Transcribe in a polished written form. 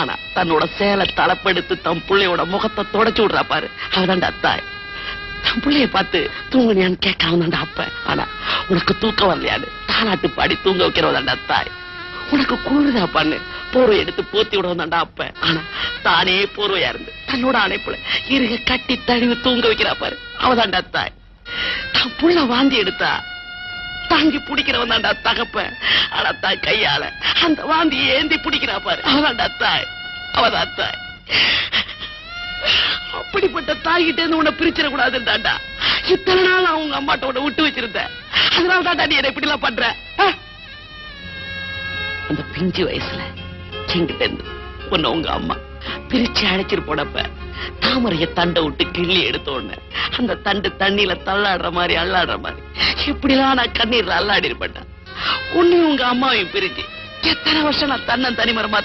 ஆனா தன்னோட சேலை தலைப்படுத்து தன் பிள்ளையோட முகத்தை தொடச்சு விடுறா பாரு, அவதான்டா தாய். தன் பிள்ளைய பார்த்து தூங்குனியான்னு கேட்கறவன் அப்ப. ஆனா உனக்கு தூக்கம் வரலையான்னு தாலாட்டு பாடி தூங்க வைக்கிறவதான்டா தாய். உனக்கு குளிர்தா பண்ணு போர்வை எடுத்து போத்தி விடுவதாண்டா அப்ப. ஆனா தானே போர்வையா இருந்து தன்னோட அணைப்புல இருக கட்டி தழுவி தூங்க வைக்கிறா பாரு, அவதான்டா தாய். தான் புள்ள வாந்தி எடுத்தா தாங்கி பிடிக்கிறவன் தான்டா தகப்ப. ஆனா தாய் கையால அந்த வாந்தி ஏந்தி பிடிக்கிறா பாரு, அவதான்டா தாய், அவதான் தாய். அப்படிப்பட்ட தாய்கிட்ட இருந்து உன்னை பிரிச்சிட கூடாதுன்றாண்டா இத்தனை நாள் அவங்க அம்மாட்ட உன்னை விட்டு வச்சிருந்த. அதனால தாண்டா நீ என்ன இப்படி எல்லாம் பண்ற. அந்த பிஞ்சு வயசுல எங்கிட்ட இருந்து உன்னை உங்க அம்மா பிரிச்சு அழைச்சிட்டு போனப்ப தாமரைய தண்டை விட்டு கிள்ளி எடுத்த உடனே அந்த தண்டு தண்ணியில தள்ளாடுற மாதிரி அல்லாடுற மாதிரி எப்படிலாம் நான் கண்ணீர்ல அல்லாடி இருப்பேன்டா. உன்னையும் உங்க அம்மாவையும் பிரிஞ்சு எத்தனை வருஷம் நான் தன்னன் தனிமரமா